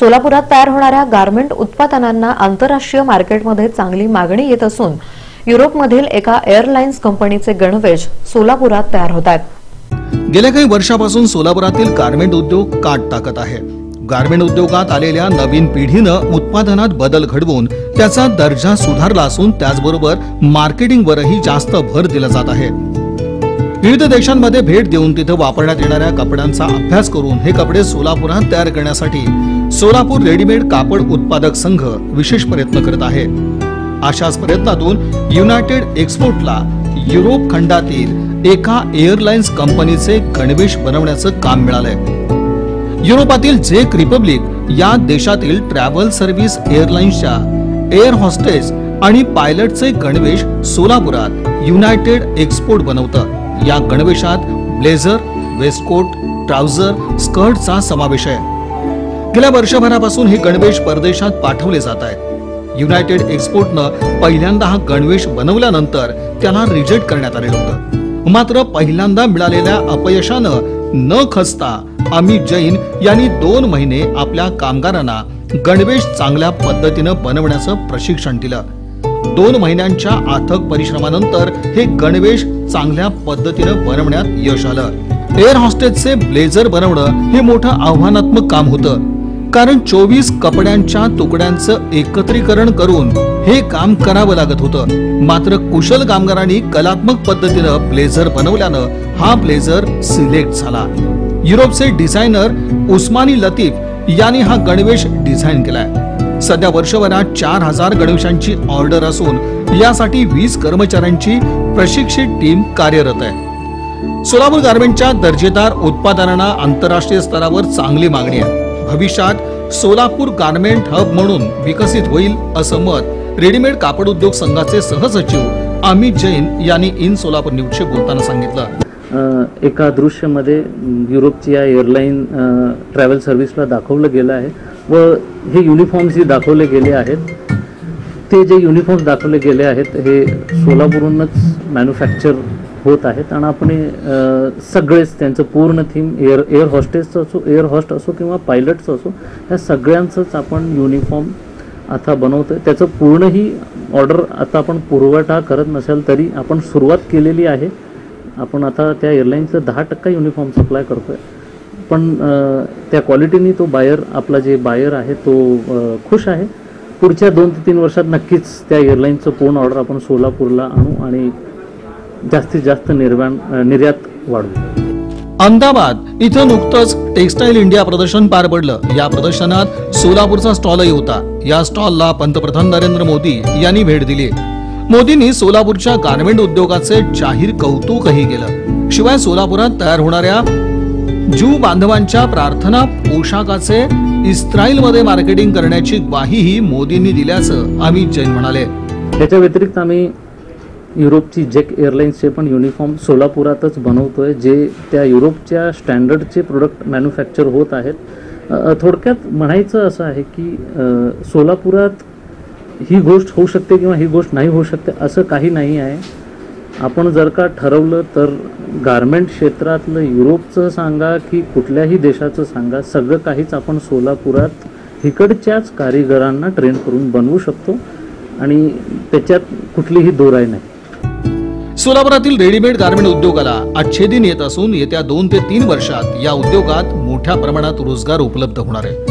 सोलापुरात तयार होणाऱ्या गारमेंट उत्पादनांना आंतरराष्ट्रीय मार्केटमध्ये चांगली मागणी येत असून युरोपमधील एका एअरलाइन्स कंपनीचे गणवेश सोलापुरात तयार होत आहेत। गेल्या काही वर्षापासून सोलापुरातील गारमेंट उद्योग काट टाकत आहे। गारमेंट उद्योगात आलेल्या नवीन पिढीनं उत्पादनात बदल घडवून त्याचा दर्जा सुधारला असून त्याचबरोबर मार्केटिंगवरही जास्त भर दिला जात आहे। विविध देशांमध्ये भेट देऊन तिथे वापरण्यात येणाऱ्या कपड्यांचा अभ्यास करून हे कपडे सोलापुरात तयार करण्यासाठी सोलापूर रेडीमेड कापड उत्पादक संघ विशेष प्रयत्न करत आहे। अशाच प्रयत्नातून युनायटेड एक्सपोर्टला युरोप खंडातील एका एअरलाइन्स कंपनीचे गणवेश बनवण्याचं काम मिळालंय। युरोपातील झेक रिपब्लिक या देशातील ट्रॅव्हल सर्व्हिस एअरलाइन्सच्या एअर हॉस्टेस आणि पायलटचे गणवेश सोलापुरात युनायटेड एक्सपोर्ट बनवतं। या गणवेशात ब्लेझर, वेस्टकोट, ट्राउझर, स्कर्टचा समावेश आहे। गेल्या वर्षभरापासून हे गणवेश परदेशात पाठवले जात आहेत। युनायटेड एक्सपोर्टनं पहिल्यांदा हा गणवेश बनवल्यानंतर त्याला रिजेक्ट करण्यात आले होतं। मात्र पहिल्यांदा मिळालेल्या अपयशानं न खचता अमित जैन यांनी 2 महिने आपल्या कामगारांना गणवेश चांगल्या पद्धतीनं बनवण्याचं प्रशिक्षण दिलं। 2 महिन्यांच्या अथक परिश्रमानंतर हे गणवेश चांगल्या पद्धतीनं बनवण्यात यश आलं। एअर हॉस्टेसचे ब्लेझर बनवणं हे मोठं आव्हानात्मक काम होतं, कारण 24 कपड्यांच्या तुकड्यांचं एकत्रीकरण करून हे काम करावं लागत होतं। मात्र कुशल कामगारांनी कलात्मक पद्धतीनं ब्लेझर बनवल्यानं हा ब्लेझर सिलेक्ट झाला। युरोपचे डिझायनर उस्मानी लतीफ यांनी हा गणवेश डिझाईन केलाय। सध्या वर्षभरात 4000 गणवेशांची ऑर्डर असून यासाठी 20 कर्मचाऱ्यांची प्रशिक्षित टीम कार्यरत आहे। सोलापूर गारमेंटच्या दर्जेदार उत्पादनांना आंतरराष्ट्रीय स्तरावर चांगली मागणी आहे। भविष्यात सोलापूर गारमेंट हब म्हणून विकसित होईल असं मत रेडीमेड कापड उद्योग संघाचे सहसचिव अमित जैन यांनी इन सोलापूर न्यूजशी बोलताना सांगितलं। एका दृश्यामध्ये युरोपची या एअरलाइन ट्रॅव्हल सर्व्हिसला दाखवलं गेलं आहे व हे युनिफॉर्म्स जे दाखवले गेले आहेत ते जे युनिफॉर्म्स दाखवले गेले आहेत हे सोलापूरहूनच मॅन्युफॅक्चर होत आहेत आणि आपण सगळेच त्यांचं पूर्ण थीम एअर हॉस्टेसचं असो, एअर होस्ट असो किंवा पायलटचं असो, ह्या सगळ्यांचंच आपण युनिफॉर्म आता बनवतोय। त्याचं पूर्ण ही ऑर्डर आता आपण पुरवठा करत नसेल तरी आपण सुरुवात केलेली आहे। आपण आता त्या एअरलाइन्सचं 10% युनिफॉर्म सप्लाय करतोय, पण त्या क्वालिटीने तो आपला जे बायर आहे तो खुश आहे। पुढच्या 2 ते 3 वर्षात नक्कीच त्या एअरलाइन्सचं पूर्ण ऑर्डर आपण सोलापूरला आणू आणि जास्तीत जास्त निर्यात वाढवू। अहमदाबाद इथं नुकतंच टेक्सटाईल इंडिया प्रदर्शन पार पडलं। या प्रदर्शनात सोलापूरचा स्टॉलही होता। या स्टॉलला पंतप्रधान नरेंद्र मोदी यांनी भेट दिली। मोदींनी सोलापूरच्या गारमेंट उद्योगाचे जाहीर कौतुकही केलं। शिवाय सोलापुरात तयार होणाऱ्या ज्यू बांधवांच्या प्रार्थना पोशाखाचे इस्रायलमध्ये मार्केटिंग करण्याची ग्वाहीही मोदींनी दिल्याचं अमित जैन म्हणाले। त्याच्या व्यतिरिक्त आम्ही युरोपची जेक एअरलाइन्सचे पण युनिफॉर्म सोलापुरातच बनवतोय, जे त्या युरोपच्या स्टँडर्डचे प्रोडक्ट मॅन्युफॅक्चर होत आहेत। थोडक्यात म्हणायचं असं आहे की सोलापुरात ही गोष्ट होऊ शकते किंवा ही गोष्ट नाही होऊ शकते असं काही नाही आहे। आपण जर का ठरवलं तर गारमेंट क्षेत्रातलं युरोपचं सांगा की कुठल्याही देशाचं सांगा, सगळं काहीच आपण सोलापुरात इकडच्याच कारिगरांना ट्रेन करून बनवू शकतो आणि त्याच्यात कुठलीही दोराय नाही। सोलापुरातील रेडीमेड गारमेंट उद्योगाला अच्छे दिन येत असून येत्या 2 ते 3 वर्षात या उद्योगात मोठ्या प्रमाणात रोजगार उपलब्ध होणार आहे।